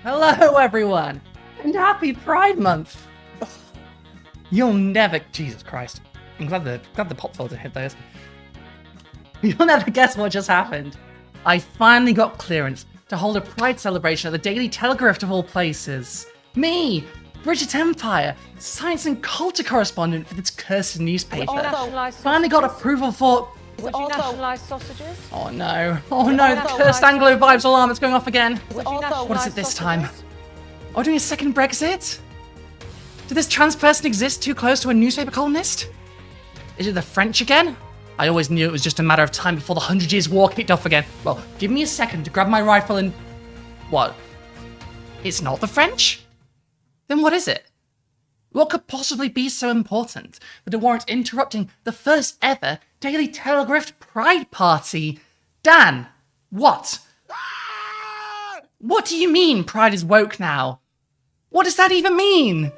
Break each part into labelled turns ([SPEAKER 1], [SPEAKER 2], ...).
[SPEAKER 1] Hello, everyone, and happy Pride Month. Ugh. You'll never, Jesus Christ. I'm glad the pop filter hit those. You'll never guess what just happened. I finally got clearance to hold a Pride celebration at the Daily Telegraph of all places. Me, Brigitte Empire, science and culture correspondent for this cursed newspaper, finally got approval for...
[SPEAKER 2] Would you nationalise sausages?
[SPEAKER 1] Oh no, the cursed Anglo vibes alarm is going off again. What is it this time? Are we doing a second Brexit? Did this trans person exist too close to a newspaper columnist? Is it the French again? I always knew it was just a matter of time before the 100 Years' War kicked off again. Well, give me a second to grab my rifle and... What? It's not the French? Then what is it? What could possibly be so important that it warrants interrupting the first ever Daily Telegraph Pride Party? Dan, what? What do you mean Pride is woke now? What does that even mean?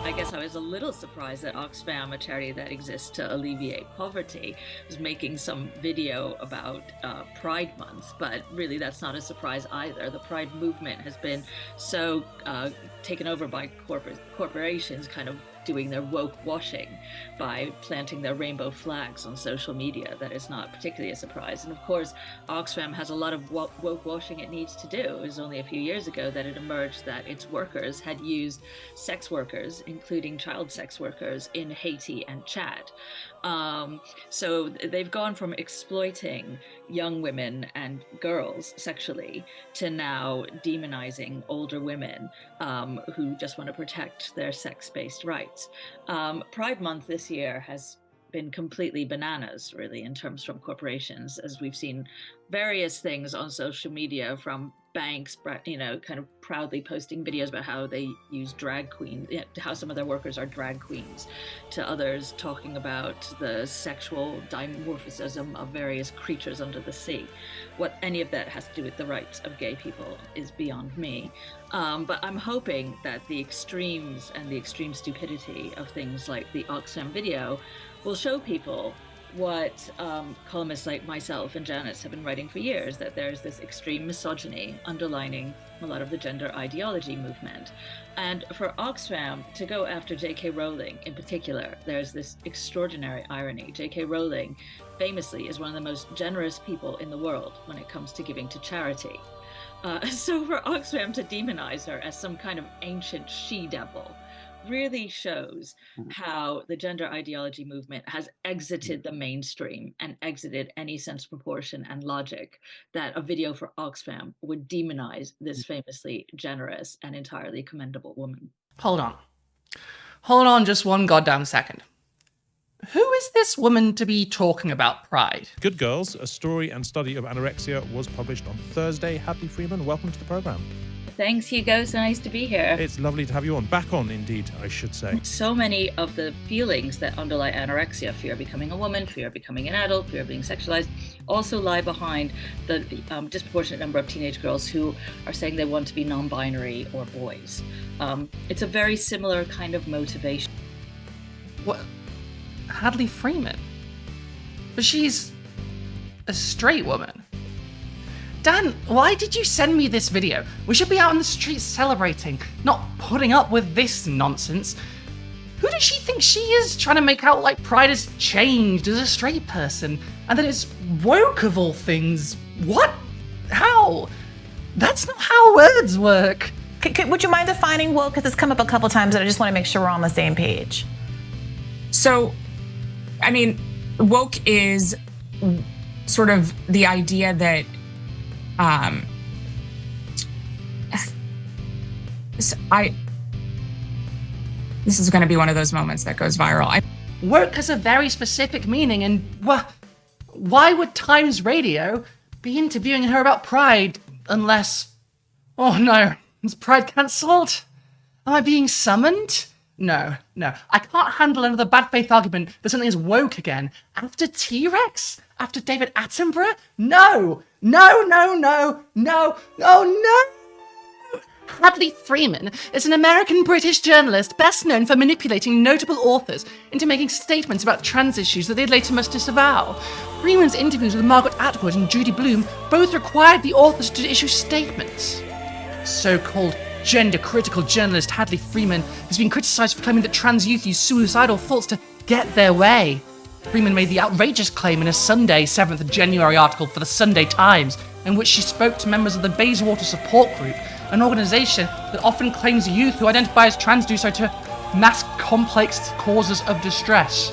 [SPEAKER 3] I guess I was a little surprised that Oxfam, a charity that exists to alleviate poverty, was making some video about Pride Month, but really that's not a surprise either. The Pride movement has been so taken over by corporations kind of doing their woke washing by planting their rainbow flags on social media that is not particularly a surprise. And of course, Oxfam has a lot of woke washing it needs to do. It was only a few years ago that it emerged that its workers had used sex workers, including child sex workers, in Haiti and Chad. So they've gone from exploiting young women and girls sexually to now demonizing older women who just want to protect their sex-based rights. Pride Month this year has been completely bananas, really, in terms from corporations, as we've seen various things on social media from banks, kind of proudly posting videos about how they use drag queens, how some of their workers are drag queens, to others talking about the sexual dimorphism of various creatures under the sea. What any of that has to do with the rights of gay people is beyond me. But I'm hoping that the extremes and the extreme stupidity of things like the Oxfam video will show people what columnists like myself and Janice have been writing for years, that there's this extreme misogyny underlining a lot of the gender ideology movement. And for Oxfam to go after J.K. Rowling in particular, there's this extraordinary irony. J.K. Rowling famously is one of the most generous people in the world when it comes to giving to charity. So for Oxfam to demonize her as some kind of ancient she-devil really shows how the gender ideology movement has exited the mainstream and exited any sense of proportion and logic that a video for Oxfam would demonize this famously generous and entirely commendable woman.
[SPEAKER 1] Hold on just one goddamn second. Who is this woman to be talking about Pride?
[SPEAKER 4] Good Girls, a story and study of anorexia, was published on Thursday. Hadley Freeman, welcome to the programme.
[SPEAKER 3] Thanks, Hugo. So nice to be here.
[SPEAKER 4] It's lovely to have you on. Back on, indeed, I should say.
[SPEAKER 3] So many of the feelings that underlie anorexia, fear of becoming a woman, fear of becoming an adult, fear of being sexualized, also lie behind the disproportionate number of teenage girls who are saying they want to be non-binary or boys. It's a very similar kind of motivation.
[SPEAKER 1] What? Hadley Freeman? But she's a straight woman. Dan, why did you send me this video? We should be out in the streets celebrating, not putting up with this nonsense. Who does she think she is, trying to make out like Pride has changed as a straight person, and that it's woke of all things? What? How? That's not how words work.
[SPEAKER 5] Would you mind defining woke? Because it's come up a couple times and I just want to make sure we're on the same page.
[SPEAKER 6] So, I mean, woke is sort of the idea that this is going to be one of those moments that goes viral.
[SPEAKER 1] woke has a very specific meaning, and why would Times Radio be interviewing her about Pride unless... Oh no, is Pride cancelled? Am I being summoned? No. I can't handle another bad faith argument that something is woke again. After T-Rex? After David Attenborough? No! Hadley Freeman is an American-British journalist best known for manipulating notable authors into making statements about trans issues that they later must disavow. Freeman's interviews with Margaret Atwood and Judy Blume both required the authors to issue statements. So-called gender-critical journalist Hadley Freeman has been criticised for claiming that trans youth use suicidal thoughts to get their way. Freeman made the outrageous claim in a Sunday 7th of January article for the Sunday Times, in which she spoke to members of the Bayswater Support Group, an organisation that often claims youth who identify as trans do so to mask complex causes of distress.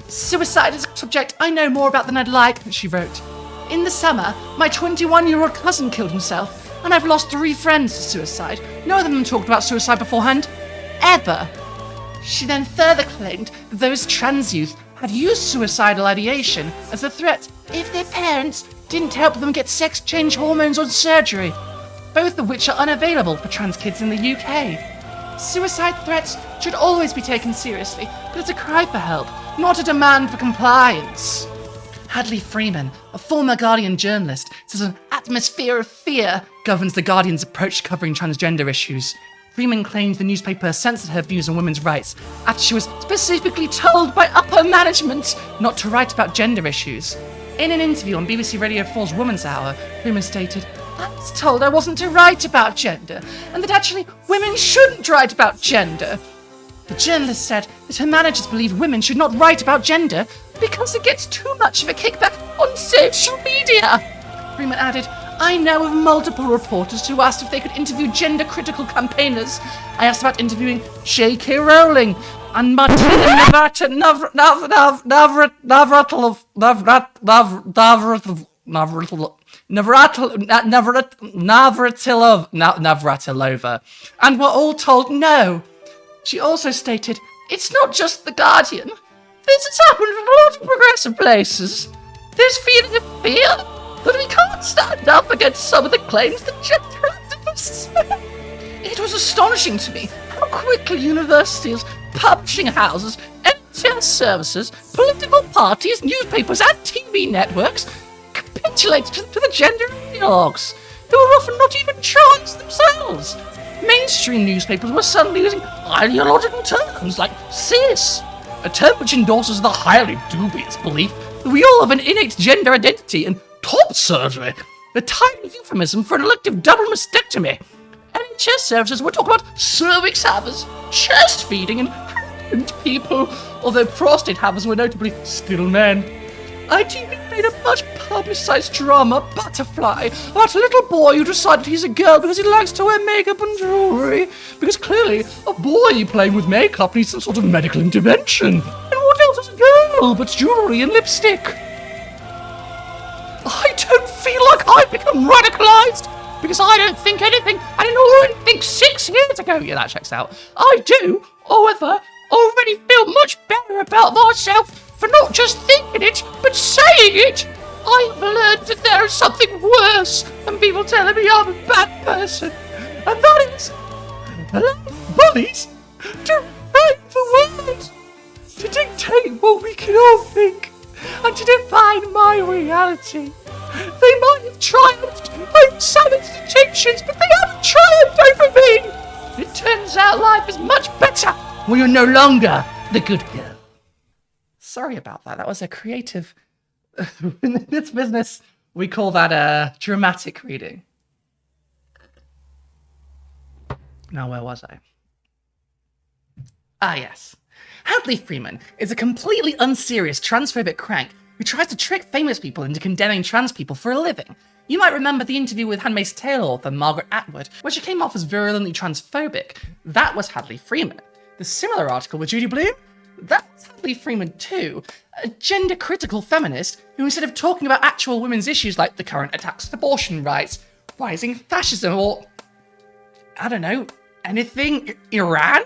[SPEAKER 1] Suicide is a subject I know more about than I'd like, she wrote. In the summer, my 21-year-old cousin killed himself, and I've lost 3 friends to suicide. None of them talked about suicide beforehand. Ever. She then further claimed that those trans youth had used suicidal ideation as a threat if their parents didn't help them get sex change hormones or surgery, both of which are unavailable for trans kids in the UK. Suicide threats should always be taken seriously, but it's a cry for help, not a demand for compliance. Hadley Freeman, a former Guardian journalist, says an atmosphere of fear governs the Guardian's approach to covering transgender issues. Freeman claims the newspaper censored her views on women's rights after she was specifically told by upper management not to write about gender issues. In an interview on BBC Radio 4's Woman's Hour, Freeman stated, "I was told I wasn't to write about gender, and that actually women shouldn't write about gender." The journalist said that her managers believe women should not write about gender because it gets too much of a kickback on social media. Freeman added, "I know of multiple reporters who asked if they could interview gender-critical campaigners. I asked about interviewing J.K. Rowling and Martina Navratilova, and were all told no." She also stated, "It's not just The Guardian. This has happened in a lot of progressive places. This feeling of fear that we can't stand up against some of the claims that gender activists make." It was astonishing to me how quickly universities, publishing houses, NHS services, political parties, newspapers and TV networks capitulated to the gender ideologues, who were often not even trans themselves. Mainstream newspapers were suddenly using ideological terms like cis, a term which endorses the highly dubious belief that we all have an innate gender identity, and top surgery, a tiny euphemism for an elective double mastectomy. NHS services would talk about cervix havers, chest feeding, and pregnant people, although prostate havers were notably still men. ITV made a much publicised drama, Butterfly, about a little boy who decided he's a girl because he likes to wear makeup and jewellery, because clearly a boy playing with makeup needs some sort of medical intervention. And what else is a girl but jewellery and lipstick? I don't feel like I've become radicalised because I don't think anything I didn't already think 6 years ago. Yeah, that checks out. I do, however, already feel much better about myself for not just thinking it, but saying it. I've learned that there is something worse than people telling me I'm a bad person, and that is allowing bullies to write the words, to dictate what we can all think, and to define my reality. They might have triumphed over some institutions, but they haven't triumphed over me. It turns out life is much better when you're no longer the good girl. Sorry about that. That was a creative... In this business, we call that a dramatic reading. Now, where was I? Ah, yes. Hadley Freeman is a completely unserious transphobic crank who tries to trick famous people into condemning trans people for a living. You might remember the interview with Handmaid's Tale author Margaret Atwood, where she came off as virulently transphobic. That was Hadley Freeman. The similar article with Judy Blume? That's Hadley Freeman too, a gender-critical feminist who, instead of talking about actual women's issues like the current attacks on abortion rights, rising fascism, or, I don't know, anything, Iran,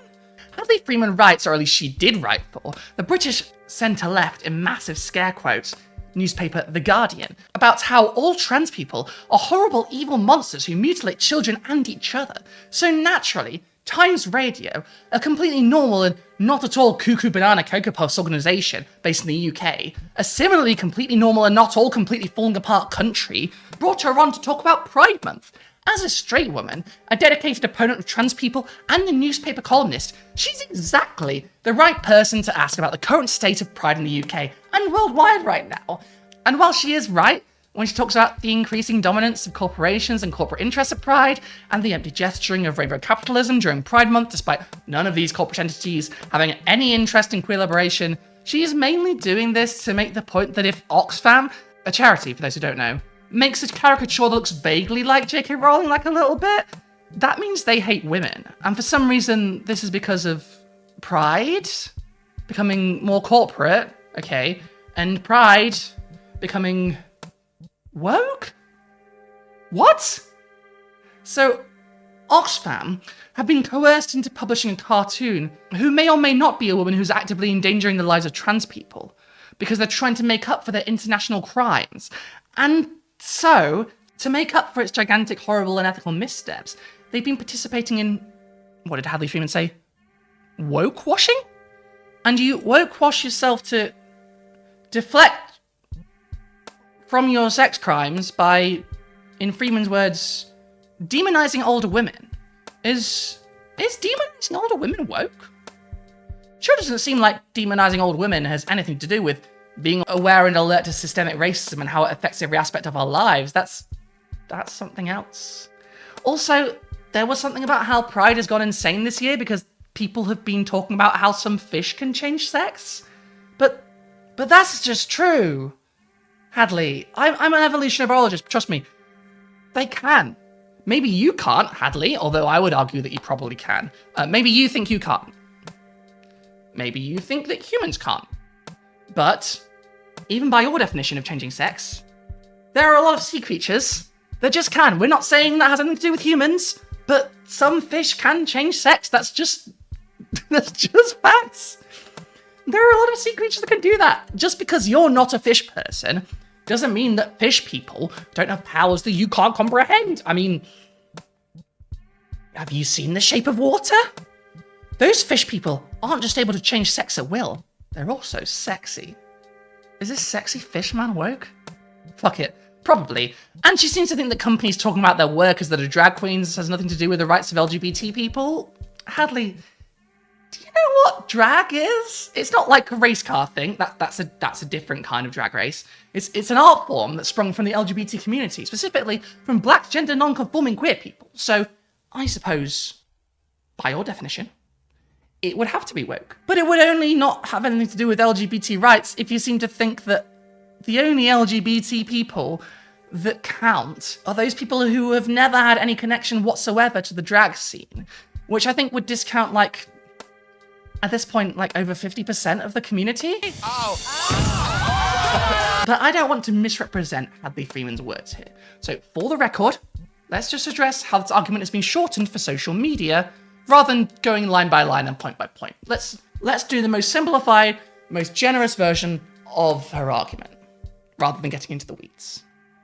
[SPEAKER 1] Hadley Freeman writes, or at least she did write for, the British centre-left in massive scare quotes newspaper The Guardian, about how all trans people are horrible, evil monsters who mutilate children and each other. So naturally, Times Radio, a completely normal and not at all cuckoo banana Cocoa Puffs organisation based in the UK, a similarly completely normal and not all completely falling apart country, brought her on to talk about Pride Month. As a straight woman, a dedicated opponent of trans people, and a newspaper columnist, she's exactly the right person to ask about the current state of pride in the UK and worldwide right now. And while she is right when she talks about the increasing dominance of corporations and corporate interests at Pride, and the empty gesturing of rainbow capitalism during Pride Month, despite none of these corporate entities having any interest in queer liberation, she is mainly doing this to make the point that if Oxfam, a charity for those who don't know, makes a caricature that looks vaguely like J.K. Rowling, like a little bit, that means they hate women. And for some reason, this is because of Pride becoming more corporate, okay, and Pride becoming woke? What? So, Oxfam have been coerced into publishing a cartoon who may or may not be a woman who's actively endangering the lives of trans people, because they're trying to make up for their international crimes. And so, to make up for its gigantic, horrible, and ethical missteps, they've been participating in, what did Hadley Freeman say? Woke washing? And you woke wash yourself to deflect from your sex crimes by, in Freeman's words, demonizing older women. Is demonizing older women woke? Sure doesn't seem like demonizing old women has anything to do with being aware and alert to systemic racism and how it affects every aspect of our lives. That's something else. Also, there was something about how Pride has gone insane this year because people have been talking about how some fish can change sex. But that's just true. Hadley, I'm an evolutionary biologist, trust me. They can. Maybe you can't, Hadley, although I would argue that you probably can. Maybe you think you can't. Maybe you think that humans can't. But, even by your definition of changing sex, there are a lot of sea creatures that just can. We're not saying that has anything to do with humans, but some fish can change sex. That's just facts. There are a lot of sea creatures that can do that. Just because you're not a fish person doesn't mean that fish people don't have powers that you can't comprehend. I mean, have you seen The Shape of Water? Those fish people aren't just able to change sex at will. They're also sexy. Is this sexy fish man woke? Fuck it. Probably. And she seems to think that companies talking about their workers that are drag queens has nothing to do with the rights of LGBT people. Hadley, do you know what drag is? It's not like a race car thing. That's a different kind of drag race. It's an art form that sprung from the LGBT community, specifically from black gender non-conforming queer people. So I suppose, by your definition, it would have to be woke. But it would only not have anything to do with LGBT rights if you seem to think that the only LGBT people that count are those people who have never had any connection whatsoever to the drag scene, which I think would discount, like, at this point, like over 50% of the community. But I don't want to misrepresent Hadley Freeman's words here. So for the record, let's just address how this argument has been shortened for social media rather than going line by line and point by point. Let's do the most simplified, most generous version of her argument, rather than getting into the weeds.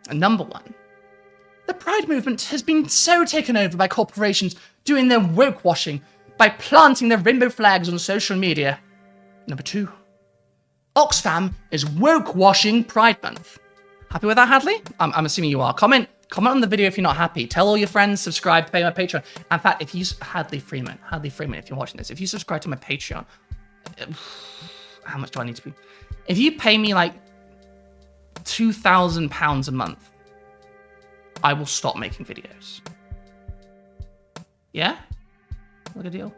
[SPEAKER 1] And number one, the Pride movement has been so taken over by corporations doing their woke washing by planting their rainbow flags on social media. Number two, Oxfam is woke washing Pride Month. Happy with that, Hadley? I'm assuming you are. Comment on the video if you're not happy. Tell all your friends, subscribe, pay my Patreon. In fact, if you, Hadley Freeman, if you're watching this, if you subscribe to my Patreon, how much do I need to be? If you pay me like £2,000 a month, I will stop making videos. Yeah? Like a deal?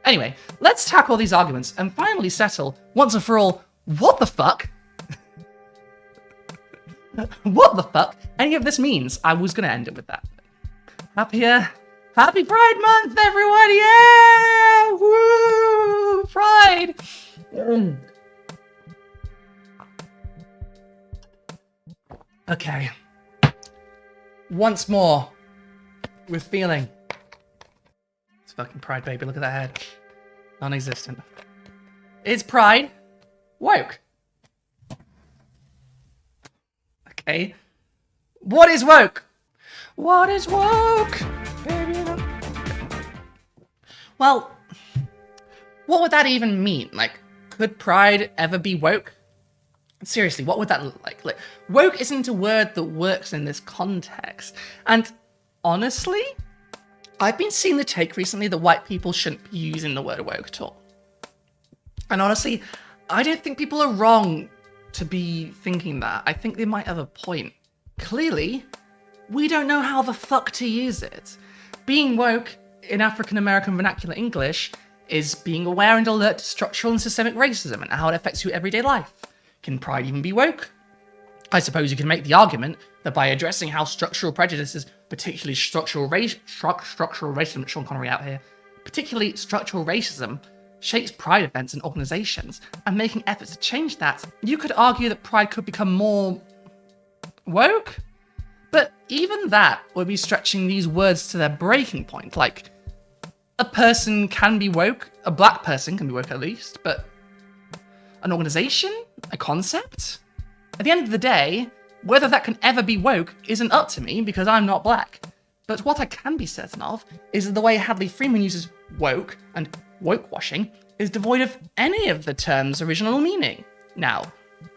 [SPEAKER 1] Anyway, let's tackle these arguments and finally settle, once and for all, what the fuck? What the fuck any of this means. I was going to end it with that. Happy Pride Month, everyone! Yeah! Woo! Pride! Okay. Once more, with feeling. It's fucking Pride, baby. Look at that head. Non-existent. Is pride woke? Okay. What is woke? What is woke? Baby, no. Well, what would that even mean? Like, could pride ever be woke? Seriously, what would that look like? Like, woke isn't a word that works in this context. And honestly, I've been seeing the take recently that white people shouldn't be using the word woke at all. And honestly, I don't think people are wrong to be thinking that. I think they might have a point. Clearly, we don't know how the fuck to use it. Being woke in African American vernacular English is being aware and alert to structural and systemic racism and how it affects your everyday life. Can pride even be woke? I suppose you can make the argument that by addressing how structural prejudices, particularly structural racism, Sean Connery out here, particularly structural racism, shapes pride events and organizations, and making efforts to change that, you could argue that pride could become more woke? But even that would be stretching these words to their breaking point. Like, a person can be woke, a black person can be woke at least, but an organization? A concept? At the end of the day, whether that can ever be woke isn't up to me because I'm not black. But what I can be certain of is that the way Hadley Freeman uses woke and woke-washing is devoid of any of the term's original meaning. Now,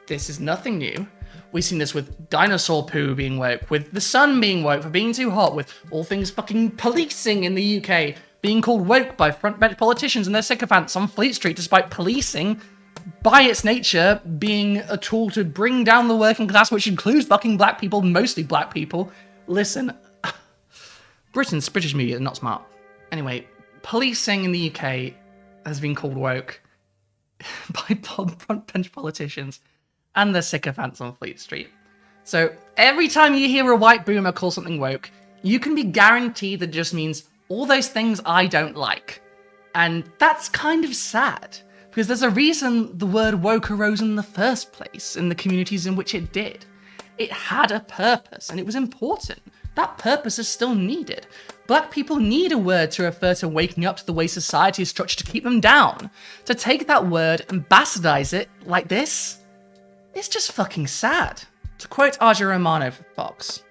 [SPEAKER 1] this is nothing new. We've seen this with dinosaur poo being woke, with the sun being woke for being too hot, with all things fucking policing in the UK being called woke by front-bench politicians and their sycophants on Fleet Street, despite policing, by its nature, being a tool to bring down the working class, which includes fucking black people, mostly black people. Listen, British media are not smart. Anyway, policing in the UK has been called woke by front-bench politicians and their sycophants on Fleet Street. So every time you hear a white boomer call something woke, you can be guaranteed that it just means all those things I don't like. And that's kind of sad, because there's a reason the word woke arose in the first place in the communities in which it did. It had a purpose, and it was important. That purpose is still needed. Black people need a word to refer to waking up to the way society is structured to keep them down. To take that word and bastardize it like this, it's just fucking sad. To quote Aja Romano for Fox,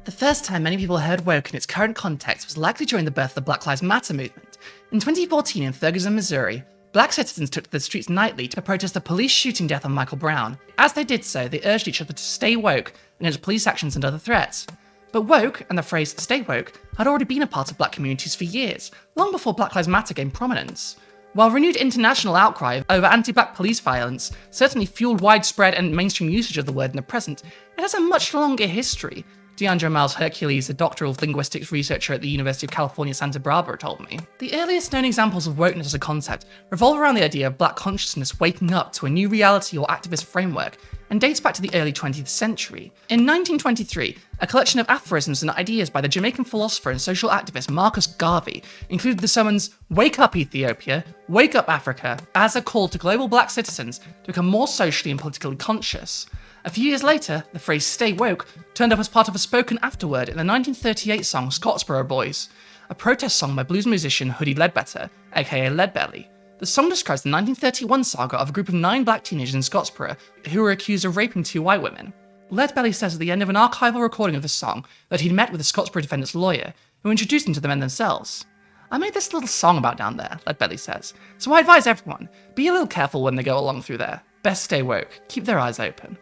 [SPEAKER 1] "The first time many people heard woke in its current context was likely during the birth of the Black Lives Matter movement. In 2014 in Ferguson, Missouri, black citizens took to the streets nightly to protest the police shooting death of Michael Brown. As they did so, they urged each other to stay woke against police actions and other threats. But woke, and the phrase stay woke, had already been a part of black communities for years, long before Black Lives Matter gained prominence. While renewed international outcry over anti-black police violence certainly fueled widespread and mainstream usage of the word in the present, it has a much longer history. DeAndre Miles Hercules, a doctoral linguistics researcher at the University of California, Santa Barbara, told me. The earliest known examples of wokeness as a concept revolve around the idea of black consciousness waking up to a new reality or activist framework, and dates back to the early 20th century. In 1923, a collection of aphorisms and ideas by the Jamaican philosopher and social activist Marcus Garvey included the summons, "Wake up Ethiopia, wake up Africa," as a call to global black citizens to become more socially and politically conscious. A few years later, the phrase "stay woke" turned up as part of a spoken afterword in the 1938 song Scottsboro Boys, a protest song by blues musician Hoodie Ledbetter, aka Leadbelly. The song describes the 1931 saga of a group of 9 black teenagers in Scottsboro who were accused of raping 2 white women. Leadbelly says at the end of an archival recording of the song that he'd met with the Scottsboro defendant's lawyer, who introduced him to the men themselves. "I made this little song about down there," Leadbelly says, "so I advise everyone, be a little careful when they go along through there. Best stay woke, keep their eyes open."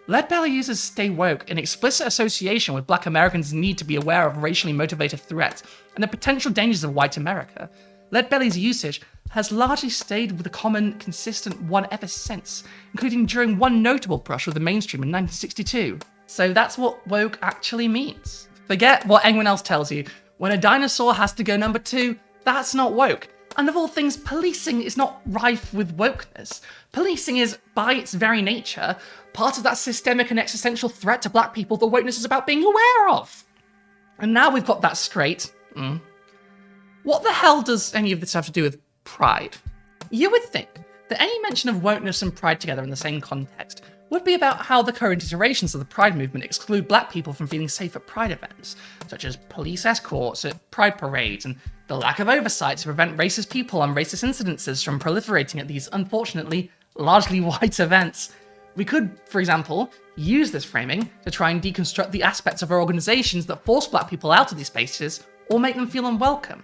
[SPEAKER 1] Leadbelly uses stay woke in explicit association with black Americans' need to be aware of racially motivated threats and the potential dangers of white America. Leadbelly's usage has largely stayed with a common, consistent one ever since, including during one notable brush with the mainstream in 1962. So that's what woke actually means. Forget what anyone else tells you. When a dinosaur has to go number 2, that's not woke. And of all things, policing is not rife with wokeness. Policing is, by its very nature, part of that systemic and existential threat to black people that wokeness is about being aware of. And now we've got that straight. What the hell does any of this have to do with pride? You would think that any mention of wokeness and pride together in the same context would be about how the current iterations of the Pride movement exclude black people from feeling safe at Pride events, such as police escorts at Pride parades and the lack of oversight to prevent racist people and racist incidences from proliferating at these, unfortunately, largely white events. We could, for example, use this framing to try and deconstruct the aspects of our organisations that force black people out of these spaces or make them feel unwelcome.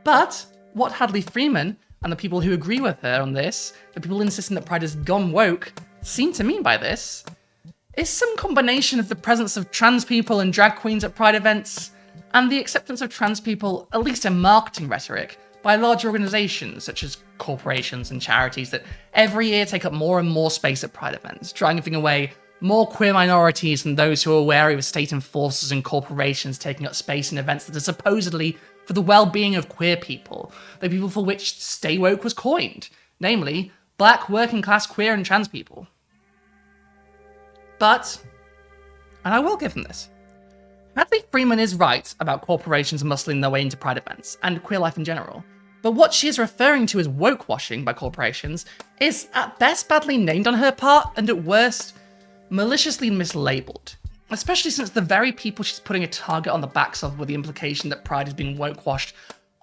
[SPEAKER 1] But what Hadley Freeman and the people who agree with her on this, the people insisting that Pride has gone woke, seem to mean by this, is some combination of the presence of trans people and drag queens at Pride events, and the acceptance of trans people, at least in marketing rhetoric, by large organisations such as corporations and charities that every year take up more and more space at Pride events, driving away more queer minorities than those who are wary of state enforcers and corporations taking up space in events that are supposedly for the well-being of queer people, the people for which Stay Woke was coined, namely, black, working-class, queer and trans people. But, and I will give them this, Hadley Freeman is right about corporations muscling their way into Pride events, and queer life in general. But what she is referring to as woke-washing by corporations is at best badly named on her part, and at worst, maliciously mislabeled. Especially since the very people she's putting a target on the backs of with the implication that Pride is being woke-washed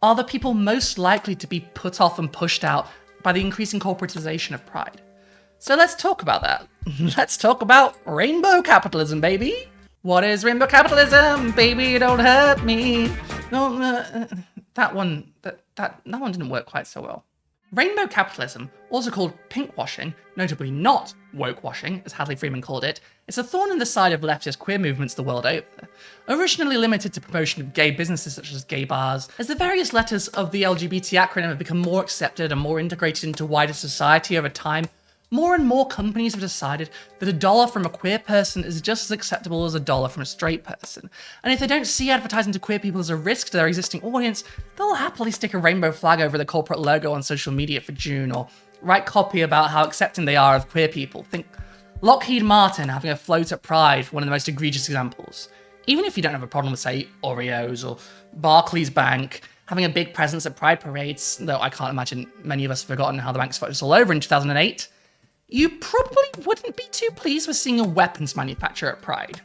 [SPEAKER 1] are the people most likely to be put off and pushed out by the increasing corporatization of Pride. So let's talk about that. Let's talk about rainbow capitalism, baby! What is rainbow capitalism? Baby, don't hurt me. No, that one didn't work quite so well. Rainbow capitalism, also called pinkwashing, notably not woke-washing, as Hadley Freeman called it, is a thorn in the side of leftist queer movements the world over. Originally limited to promotion of gay businesses such as gay bars, as the various letters of the LGBT acronym have become more accepted and more integrated into wider society over time, more and more companies have decided that $1 from a queer person is just as acceptable as $1 from a straight person. And if they don't see advertising to queer people as a risk to their existing audience, they'll happily stick a rainbow flag over the corporate logo on social media for June, or write copy about how accepting they are of queer people. Think Lockheed Martin having a float at Pride, one of the most egregious examples. Even if you don't have a problem with, say, Oreos or Barclays Bank having a big presence at Pride parades, though I can't imagine many of us have forgotten how the bank's photos all over in 2008, you probably wouldn't be too pleased with seeing a weapons manufacturer at Pride.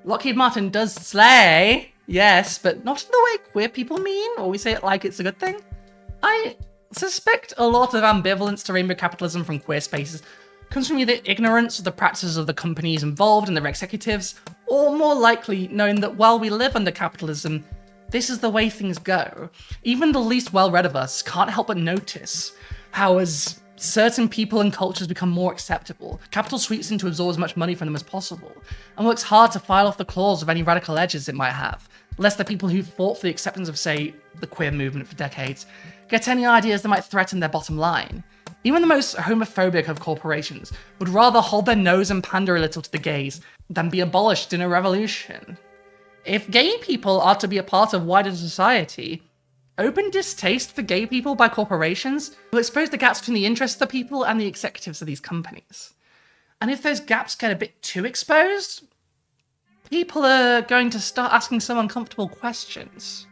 [SPEAKER 1] Lockheed Martin does slay, yes, but not in the way queer people mean, or we say it like it's a good thing. I suspect a lot of ambivalence to rainbow capitalism from queer spaces comes from either ignorance of the practices of the companies involved and their executives, or more likely knowing that while we live under capitalism, this is the way things go. Even the least well-read of us can't help but notice how as certain people and cultures become more acceptable, capital sweeps in to absorb as much money from them as possible, and works hard to file off the claws of any radical edges it might have, lest the people who fought for the acceptance of, say, the queer movement for decades get any ideas that might threaten their bottom line. Even the most homophobic of corporations would rather hold their nose and pander a little to the gays than be abolished in a revolution. If gay people are to be a part of wider society, open distaste for gay people by corporations will expose the gaps between the interests of the people and the executives of these companies. And if those gaps get a bit too exposed, people are going to start asking some uncomfortable questions.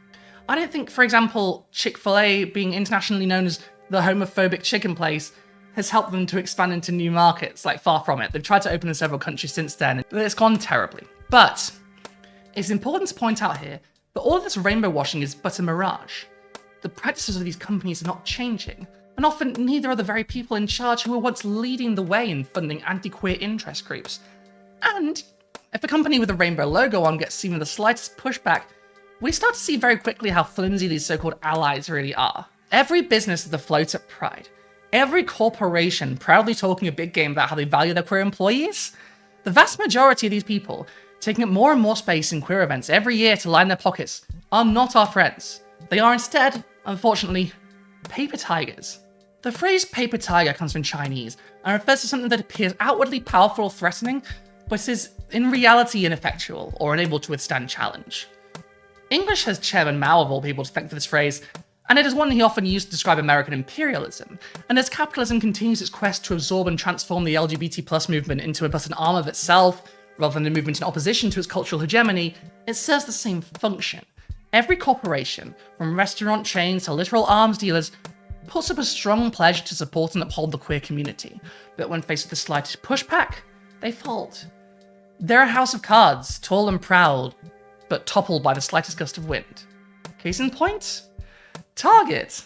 [SPEAKER 1] I don't think, for example, Chick-fil-A being internationally known as the homophobic chicken place has helped them to expand into new markets, like far from it. They've tried to open in several countries since then, but it's gone terribly. But it's important to point out here that all of this rainbow washing is but a mirage. The practices of these companies are not changing, and often neither are the very people in charge who were once leading the way in funding anti-queer interest groups. And if a company with a rainbow logo on gets even the slightest pushback, we start to see very quickly how flimsy these so-called allies really are. Every business with a float at Pride, every corporation proudly talking a big game about how they value their queer employees, the vast majority of these people taking up more and more space in queer events every year to line their pockets are not our friends. They are instead, unfortunately, paper tigers. The phrase paper tiger comes from Chinese and refers to something that appears outwardly powerful or threatening, but is in reality ineffectual or unable to withstand challenge. English has Chairman Mao of all people to thank for this phrase, and it is one he often used to describe American imperialism. And as capitalism continues its quest to absorb and transform the LGBT+ movement into but an arm of itself, rather than a movement in opposition to its cultural hegemony, it serves the same function. Every corporation, from restaurant chains to literal arms dealers, puts up a strong pledge to support and uphold the queer community, but when faced with the slightest pushback, they fold. They're a house of cards, tall and proud, but toppled by the slightest gust of wind. Case in point? Target.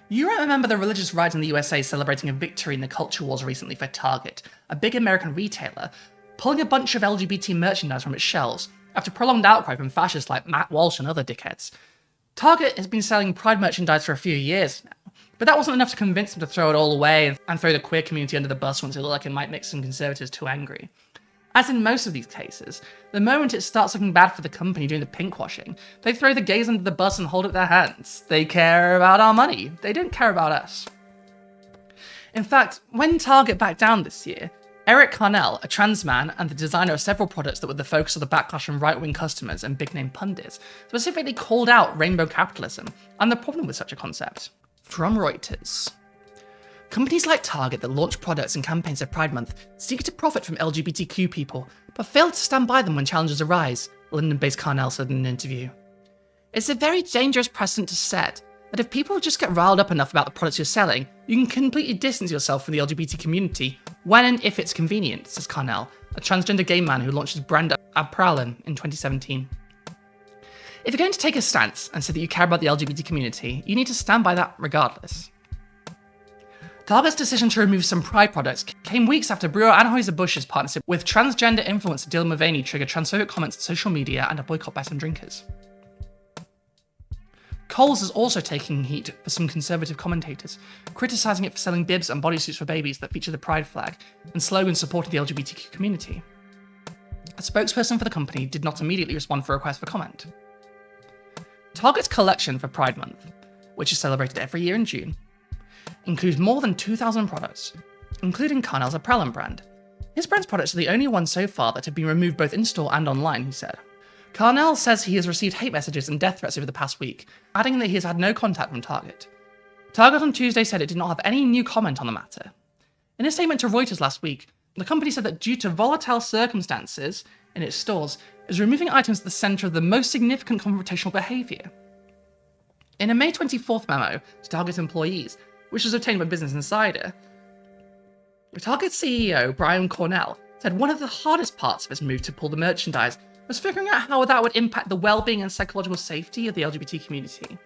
[SPEAKER 1] You might remember the religious riots in the USA celebrating a victory in the culture wars recently for Target, a big American retailer, pulling a bunch of LGBT merchandise from its shelves after prolonged outcry from fascists like Matt Walsh and other dickheads. Target has been selling Pride merchandise for a few years now, but that wasn't enough to convince them to throw it all away and throw the queer community under the bus once it looked like it might make some conservatives too angry. As in most of these cases, the moment it starts looking bad for the company doing the pinkwashing, they throw the gays under the bus and hold up their hands. They care about our money. They don't care about us. In fact, when Target backed down this year, Eric Carnell, a trans man and the designer of several products that were the focus of the backlash from right-wing customers and big-name pundits, specifically called out rainbow capitalism and the problem with such a concept. From Reuters. Companies like Target that launch products and campaigns at Pride Month seek to profit from LGBTQ people, but fail to stand by them when challenges arise, London-based Carnell said in an interview. It's a very dangerous precedent to set, that if people just get riled up enough about the products you're selling, you can completely distance yourself from the LGBT community when and if it's convenient, says Carnell, a transgender gay man who launched his brand Apralin in 2017. If you're going to take a stance and say that you care about the LGBT community, you need to stand by that regardless. Target's decision to remove some Pride products came weeks after Brewer Anheuser-Busch's partnership with transgender influencer Dylan Mulvaney triggered transphobic comments on social media and a boycott by some drinkers. Kohl's is also taking heat for some conservative commentators, criticising it for selling bibs and bodysuits for babies that feature the Pride flag and slogans supporting the LGBTQ community. A spokesperson for the company did not immediately respond for a request for comment. Target's collection for Pride Month, which is celebrated every year in June, includes more than 2,000 products, including Carnell's Apralin brand. His brand's products are the only ones so far that have been removed both in-store and online, he said. Carnell says he has received hate messages and death threats over the past week, adding that he has had no contact from Target. Target on Tuesday said it did not have any new comment on the matter. In a statement to Reuters last week, the company said that due to volatile circumstances in its stores, it is removing items at the centre of the most significant confrontational behaviour. In a May 24th memo to Target employees, which was obtained by Business Insider, Target CEO Brian Cornell said one of the hardest parts of his move to pull the merchandise was figuring out how that would impact the well-being and psychological safety of the LGBT community.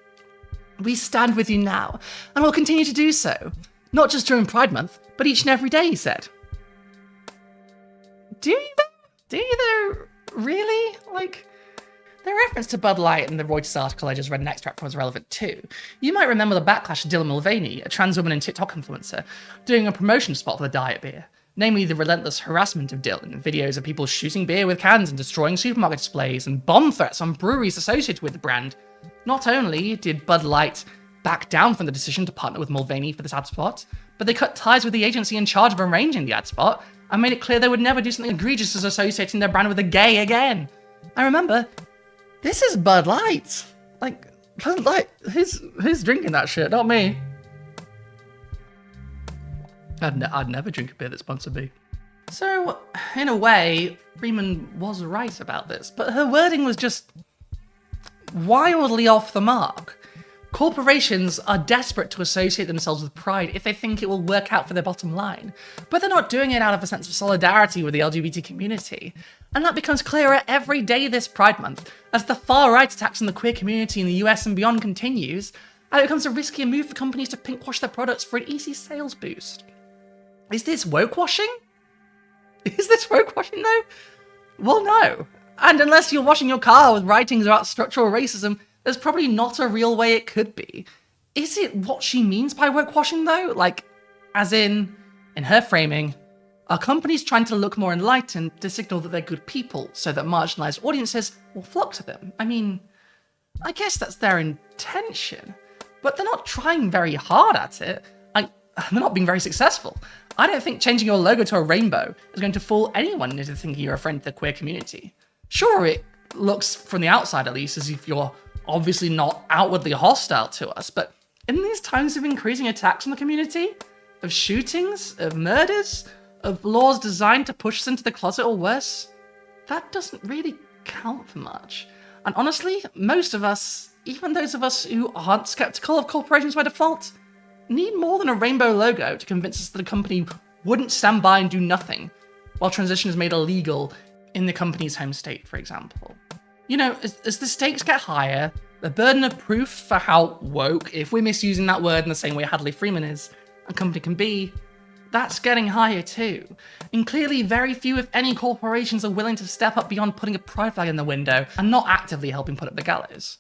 [SPEAKER 1] We stand with you now, and will continue to do so, not just during Pride Month, but each and every day, he said. Do you though? Really? The reference to Bud Light in the Reuters article I just read an extract from was relevant too. You might remember the backlash of Dylan Mulvaney, a trans woman and TikTok influencer, doing a promotion spot for the diet beer. Namely, the relentless harassment of Dylan, videos of people shooting beer with cans and destroying supermarket displays, and bomb threats on breweries associated with the brand. Not only did Bud Light back down from the decision to partner with Mulvaney for this ad spot, but they cut ties with the agency in charge of arranging the ad spot, and made it clear they would never do something egregious as associating their brand with a gay again. And remember, this is Bud Light. Bud Light, who's drinking that shit? Not me. I'd never drink a beer that sponsored me. So, in a way, Freeman was right about this, but her wording was just wildly off the mark. Corporations are desperate to associate themselves with Pride if they think it will work out for their bottom line, but they're not doing it out of a sense of solidarity with the LGBT community. And that becomes clearer every day this Pride Month, as the far-right attacks on the queer community in the US and beyond continues, and it becomes a riskier move for companies to pinkwash their products for an easy sales boost. Is this woke-washing? Is this woke-washing, though? Well, no. And unless you're washing your car with writings about structural racism, there's probably not a real way it could be. Is it what she means by woke-washing, though? As in her framing, are companies trying to look more enlightened to signal that they're good people so that marginalized audiences will flock to them? I mean, I guess that's their intention, but they're not trying very hard at it. They're not being very successful. I don't think changing your logo to a rainbow is going to fool anyone into thinking you're a friend to the queer community. Sure, it looks, from the outside at least, as if you're obviously not outwardly hostile to us, but in these times of increasing attacks on the community, of shootings, of murders, of laws designed to push us into the closet or worse, that doesn't really count for much. And honestly, most of us, even those of us who aren't skeptical of corporations by default, need more than a rainbow logo to convince us that a company wouldn't stand by and do nothing, while transition is made illegal in the company's home state, for example. You know, as the stakes get higher, the burden of proof for how woke, if we're misusing that word in the same way Hadley Freeman is, a company can be, that's getting higher too. And clearly very few, if any, corporations are willing to step up beyond putting a pride flag in the window and not actively helping put up the gallows.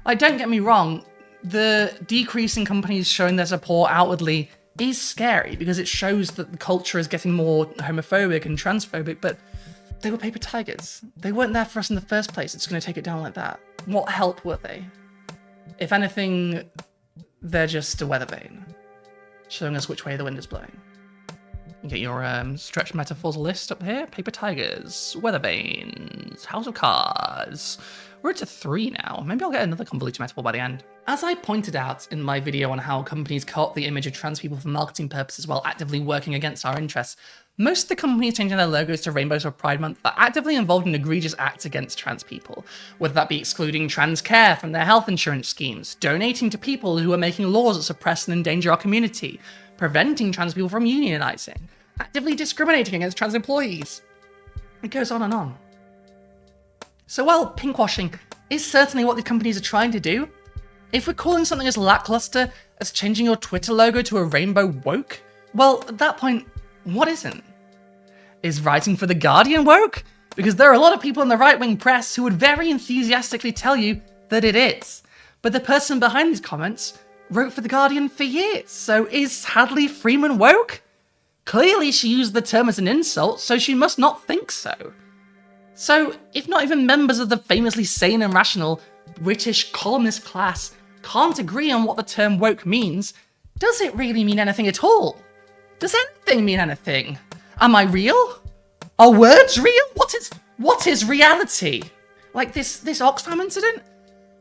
[SPEAKER 1] Like, don't get me wrong, the decrease in companies showing their support outwardly is scary because it shows that the culture is getting more homophobic and transphobic, but they were paper tigers. They weren't there for us in the first place. It's going to take it down like that. What help were they? If anything, they're just a weather vane, showing us which way the wind is blowing. You get your stretch metaphors list up here. Paper tigers, weather vanes, house of cards. We're at 3 now. Maybe I'll get another convoluted metaphor by the end. As I pointed out in my video on how companies co-opt the image of trans people for marketing purposes while actively working against our interests, most of the companies changing their logos to rainbows for Pride Month are actively involved in egregious acts against trans people, whether that be excluding trans care from their health insurance schemes, donating to people who are making laws that suppress and endanger our community, preventing trans people from unionizing, actively discriminating against trans employees. It goes on and on. So while pinkwashing is certainly what these companies are trying to do, if we're calling something as lackluster as changing your Twitter logo to a rainbow woke, well, at that point, what isn't? Is writing for The Guardian woke? Because there are a lot of people in the right-wing press who would very enthusiastically tell you that it is. But the person behind these comments wrote for The Guardian for years, so is Hadley Freeman woke? Clearly she used the term as an insult, so she must not think so. So, if not even members of the famously sane and rational British columnist class can't agree on what the term woke means, does it really mean anything at all? Does anything mean anything? Am I real? Are words real? What is reality? Like this Oxfam incident?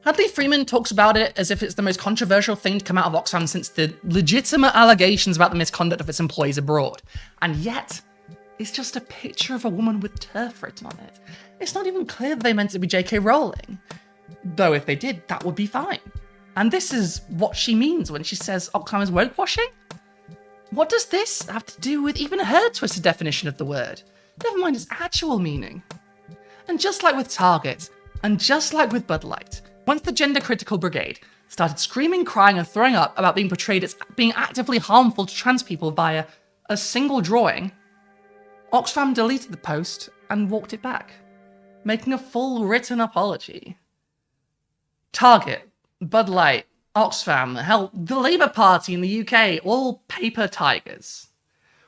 [SPEAKER 1] Hadley Freeman talks about it as if it's the most controversial thing to come out of Oxfam since the legitimate allegations about the misconduct of its employees abroad. And yet, it's just a picture of a woman with TERF written on it. It's not even clear that they meant it to be J.K. Rowling. Though if they did, that would be fine. And this is what she means when she says Oxfam is woke washing? What does this have to do with even her twisted definition of the word? Never mind its actual meaning. And just like with Target, and just like with Bud Light, once the gender-critical brigade started screaming, crying, and throwing up about being portrayed as being actively harmful to trans people via a single drawing, Oxfam deleted the post and walked it back, making a full written apology. Target, Bud Light, Oxfam, hell, the Labour Party in the UK, all paper tigers.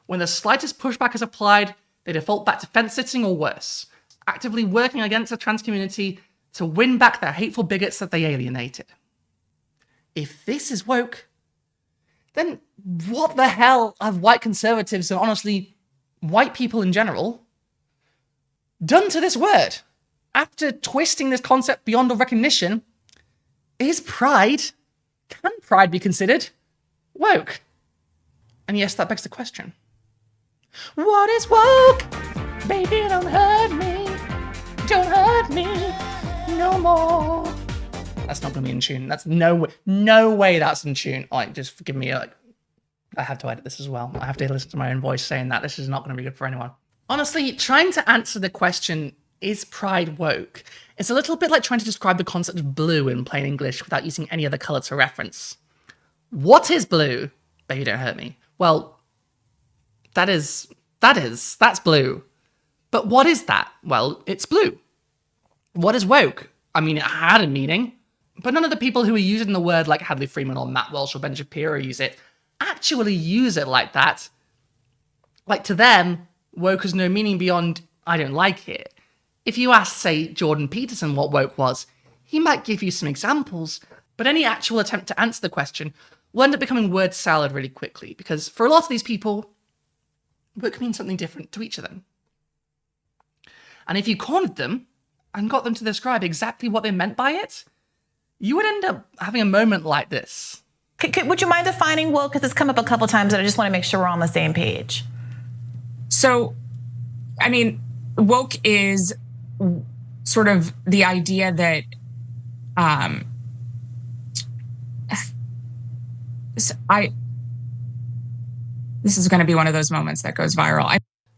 [SPEAKER 1] When the slightest pushback is applied, they default back to fence-sitting or worse, actively working against the trans community to win back their hateful bigots that they alienated. If this is woke, then what the hell have white conservatives and honestly white people in general done to this word? After twisting this concept beyond all recognition, can pride be considered woke? And yes, that begs the question. What is woke? Baby, don't hurt me. Don't hurt me no more. That's not going to be in tune. That's no way that's in tune. Just forgive me. I have to edit this as well. I have to listen to my own voice saying that. This is not going to be good for anyone. Honestly, trying to answer the question, is pride woke? It's a little bit like trying to describe the concept of blue in plain English without using any other colour to reference. What is blue? Baby, don't hurt me. Well, that's blue. But what is that? Well, it's blue. What is woke? I mean, it had a meaning, but none of the people who are using the word like Hadley Freeman or Matt Walsh or Ben Shapiro actually use it like that. Like, to them, woke has no meaning beyond, I don't like it. If you ask, say, Jordan Peterson what woke was, he might give you some examples, but any actual attempt to answer the question will end up becoming word salad really quickly, because for a lot of these people, woke means something different to each of them. And if you cornered them and got them to describe exactly what they meant by it, you would end up having a moment like this.
[SPEAKER 5] Would you mind defining woke? Because it's come up a couple times and I just want to make sure we're on the same page.
[SPEAKER 6] So, I mean, woke is sort of the idea that this is going to be one of those moments that goes viral.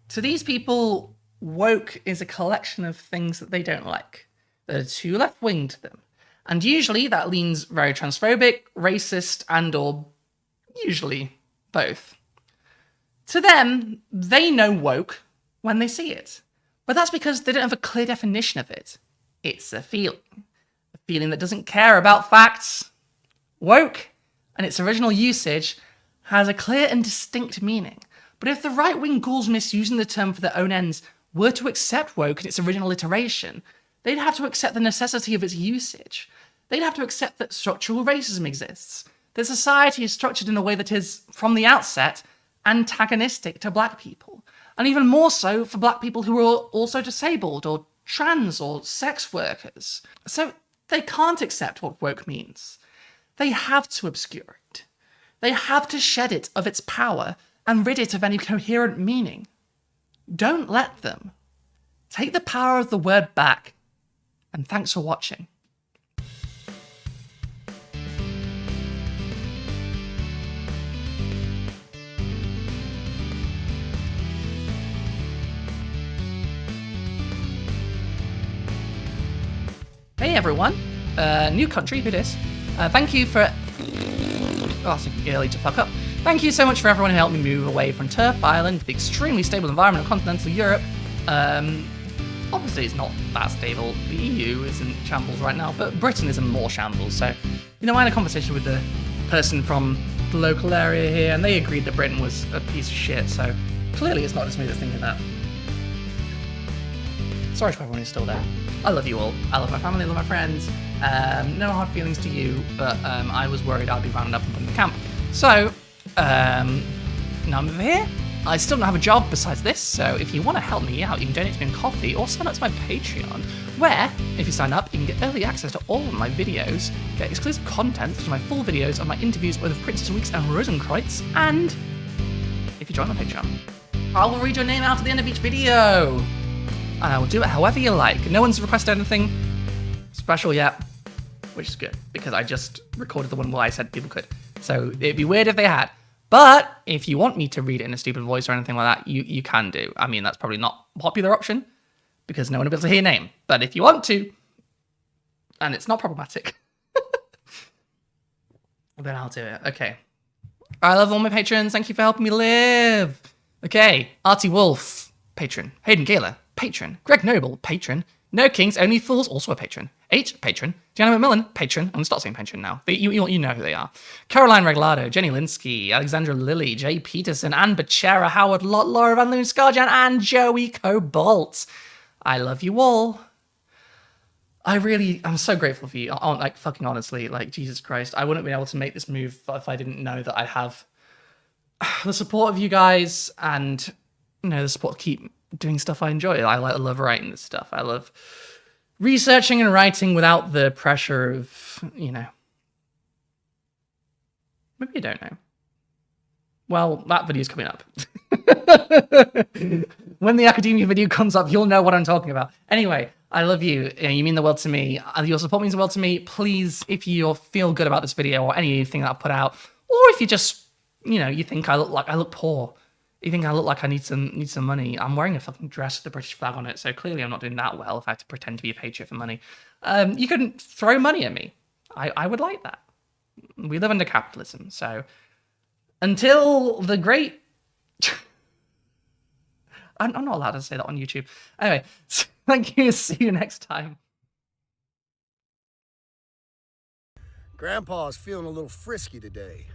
[SPEAKER 1] To these people, woke is a collection of things that they don't like, that are too left-wing to them. And usually that leans very transphobic, racist, and/or usually both. To them, they know woke when they see it. But that's because they don't have a clear definition of it. It's a feeling that doesn't care about facts. Woke, and its original usage, has a clear and distinct meaning. But if the right-wing ghouls misusing the term for their own ends were to accept woke in its original iteration, they'd have to accept the necessity of its usage. They'd have to accept that structural racism exists, that society is structured in a way that is, from the outset, antagonistic to black people, and even more so for black people who are also disabled, or trans, or sex workers. So they can't accept what woke means. They have to obscure it. They have to shed it of its power and rid it of any coherent meaning. Don't let them. Take the power of the word back. And thanks for watching. Hey everyone, new country, who dis? Thank you for... Oh, it's early to fuck up. Thank you so much for everyone who helped me move away from Turf Island, the extremely stable environment of continental Europe. Obviously it's not that stable. The EU is in shambles right now, but Britain is in more shambles. So, you know, I had a conversation with the person from the local area here, and they agreed that Britain was a piece of shit, so clearly it's not just me that's thinking that. Sorry to everyone who's still there. I love you all. I love my family, I love my friends. No hard feelings to you, but I was worried I'd be rounded up and put in the camp. So, now I'm over here. I still don't have a job besides this, so if you want to help me out, you can donate to me on Coffee or sign up to my Patreon, where, if you sign up, you can get early access to all of my videos, get exclusive content such as my full videos of my interviews with Princess Weeks and Rosenkreutz, and if you join my Patreon, I will read your name out at the end of each video. And I will do it however you like. No one's requested anything special yet, which is good, because I just recorded the one where I said people could. So it'd be weird if they had. But if you want me to read it in a stupid voice or anything like that, you can do. I mean, that's probably not a popular option, because no one will be able to hear your name. But if you want to, and it's not problematic, then I'll do it. Okay. I love all my patrons. Thank you for helping me live. Okay. Artie Wolf, patron. Hayden Gaylor, patron. Greg Noble, patron. No Kings, Only Fools, also a patron. H, patron. Gianna McMillan, patron. I'm going to start saying patron now. You know who they are. Caroline Reglado, Jenny Linsky, Alexandra Lilly, Jay Peterson, Anne Becerra, Howard Lott, Laura Van Loon, Scarjan, and Joey Cobalt. I love you all. I'm so grateful for you. Like, fucking honestly, like, Jesus Christ. I wouldn't be able to make this move if I didn't know that I have the support of you guys and, you know, the support to keep doing stuff I enjoy. I love writing this stuff. I love researching and writing without the pressure of, you know, maybe you don't know. Well, that video's coming up. When the academia video comes up, you'll know what I'm talking about. Anyway, I love you. You mean the world to me. Your support means the world to me. Please, if you feel good about this video or anything that I put out, or if you just, you know, you think I look poor, you think I look like I need some money. I'm wearing a fucking dress with the British flag on it, so clearly I'm not doing that well if I have to pretend to be a patriot for money. You can throw money at me. I would like that. We live under capitalism, so until the great... I'm not allowed to say that on YouTube. Anyway, thank you. See you next time.
[SPEAKER 7] Grandpa's feeling a little frisky today.